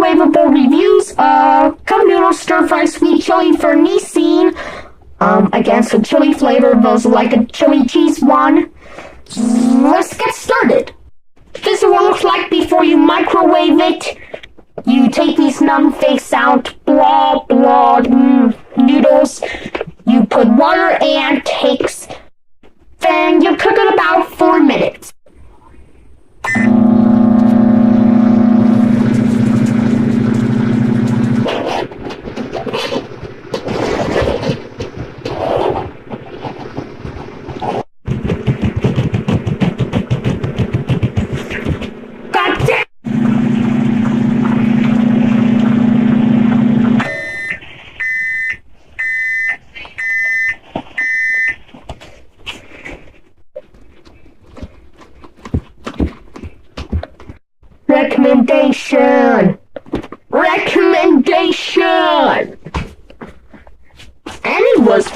microwavable reviews. Cup noodle stir fry sweet chili for Nissin. Against the chili flavor goes like a chili cheese one. Let's get started. This is what it looks like before you microwave it. You take these numb face out, blah, blah, noodles. You put water and takes. Then you cook it about 4 minutes. Recommendation! And it was